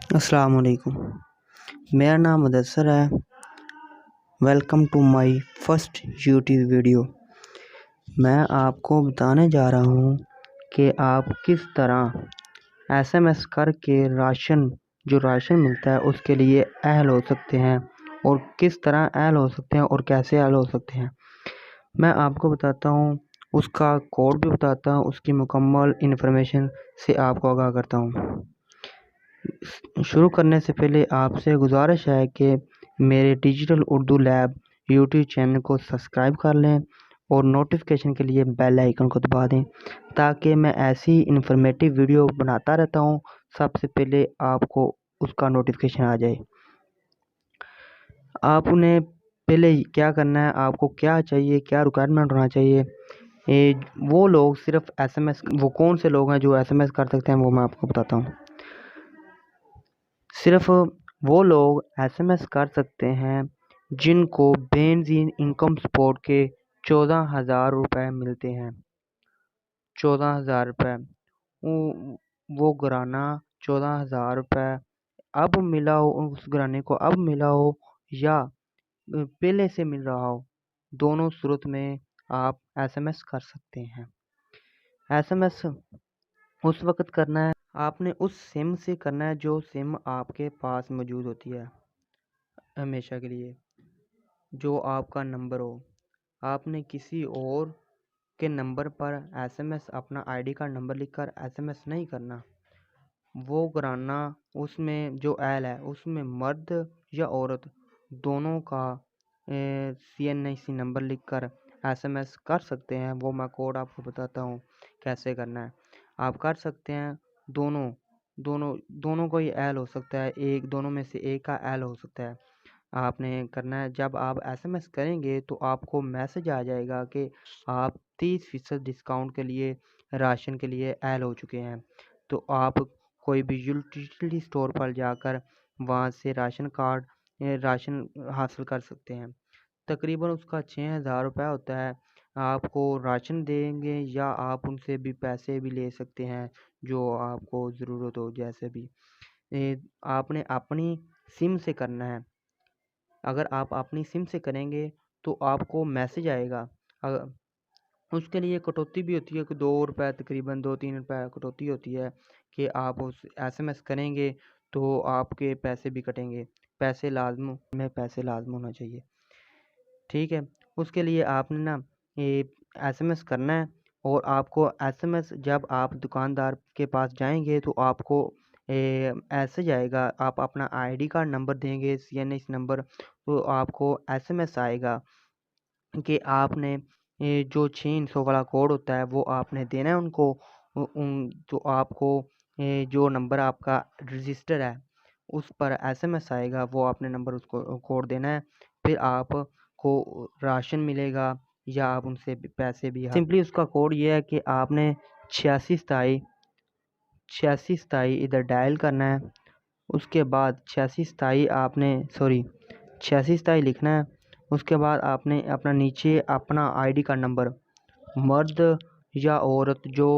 अस्सलाम वालेकुम। मेरा नाम मुदस्सर है। Welcome to my first YouTube video. मैं आपको बताने जा रहा हूँ कि आप किस तरह एसएमएस करके जो राशन मिलता है उसके लिए अहल हो सकते हैं और किस तरह अहल हो सकते हैं और कैसे अहल हो सकते हैं। मैं आपको बताता हूँ, उसका कोड भी बताता हूँ, उसकी मुकम्मल इन्फॉर्मेशन से आपको आगाह करता हूँ। शुरू करने से पहले आपसे गुजारिश है कि मेरे digital Urdu lab YouTube channel को सब्सक्राइब कर लें और नोटिफिकेशन के लिए बेल आइकन को दबा दें ताकि मैं ऐसी इन्फॉर्मेटिव वीडियो बनाता रहता हूँ, सबसे पहले आपको उसका नोटिफिकेशन आ जाए। आपने पहले क्या करना है, आपको क्या चाहिए, क्या रिक्वायरमेंट होना चाहिए। वो लोग सिर्फ एसएमएस, वो कौन से लोग हैं जो एसएमएस कर सकते हैं, वो मैं आपको बताता हूँ। सिर्फ वो लोग एसएमएस कर सकते हैं जिनको बेनजीन इनकम सपोर्ट के 14,000 रुपये मिलते हैं। 14,000 रुपये वो घराना 14,000 रुपये अब मिला हो, उस घराने को अब मिला हो या पहले से मिल रहा हो, दोनों सूरत में आप एसएमएस कर सकते हैं। एसएमएस उस वक्त करना है, आपने उस सिम से करना है जो सिम आपके पास मौजूद होती है हमेशा के लिए, जो आपका नंबर हो। आपने किसी और के नंबर पर एसएमएस अपना आईडी कार्ड नंबर लिखकर एसएमएस नहीं करना। वो घराना उसमें जो एल है उसमें मर्द या औरत दोनों का CNIC नंबर लिखकर एसएमएस कर सकते हैं। वो मैं कोड आपको बताता हूँ कैसे करना है। आप कर सकते हैं, दोनों दोनों दोनों को ही एल हो सकता है, एक दोनों में से एक का एल हो सकता है। आपने करना है, जब आप एसएमएस करेंगे तो आपको मैसेज आ जाएगा कि आप 30% डिस्काउंट के लिए राशन के लिए एल हो चुके हैं। तो आप कोई भी यूटिलिटी स्टोर पर जाकर वहाँ से राशन हासिल कर सकते हैं। तकरीबन उसका 6,000 रुपये होता है। आपको राशन देंगे या आप उनसे भी पैसे भी ले सकते हैं जो आपको ज़रूरत हो, जैसे भी। आपने अपनी सिम से करना है। अगर आप अपनी सिम से करेंगे तो आपको मैसेज आएगा। उसके लिए कटौती भी होती है कि 2 रुपये, तकरीबन 2-3 रुपये कटौती होती है कि आप उस एसएमएस करेंगे तो आपके पैसे भी कटेंगे। पैसे लाज़म होना चाहिए, ठीक है। उसके लिए आपने ना ये एसएमएस करना है और आपको एसएमएस, जब आप दुकानदार के पास जाएंगे तो आपको मैसेज आएगा। आप अपना आईडी कार्ड नंबर देंगे, CNIC नंबर, तो आपको एसएमएस आएगा कि आपने जो 600 वाला कोड होता है वो आपने देना है उनको। उन तो आपको जो नंबर आपका रजिस्टर है उस पर एसएमएस आएगा, वो आपने नंबर उसको कोड देना है। फिर आपको राशन मिलेगा या आप उनसे पैसे भी सिंपली उसका कोड ये है कि आपने 86 27 इधर डायल करना है। उसके बाद 86 27 लिखना है। उसके बाद आपने अपना नीचे अपना आईडी कार्ड नंबर, मर्द या औरत जो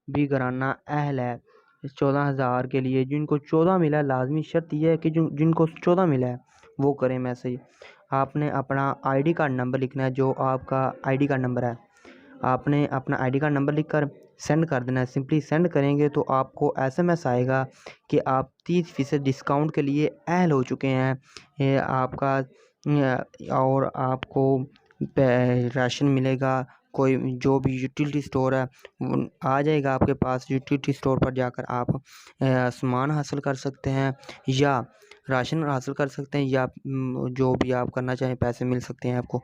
भी घराना अहल है इस 14,000 के लिए, जिनको 14 मिला है, लाजमी शर्त यह है कि जिनको 14 मिला है वो करें मैसेज। आपने अपना आईडी कार्ड नंबर लिखना है, जो आपका आईडी कार्ड नंबर है आपने अपना आईडी कार्ड नंबर लिखकर सेंड कर देना है। सिंपली सेंड करेंगे तो आपको एसएमएस आएगा कि आप 30% डिस्काउंट के लिए अहल हो चुके हैं। ये आपका और आपको राशन मिलेगा। कोई जो भी यूटिलिटी स्टोर है आ जाएगा आपके पास। यूटिलिटी स्टोर पर जाकर आप सामान हासिल कर सकते हैं या राशन हासिल कर सकते हैं या जो भी आप करना चाहें पैसे मिल सकते हैं आपको।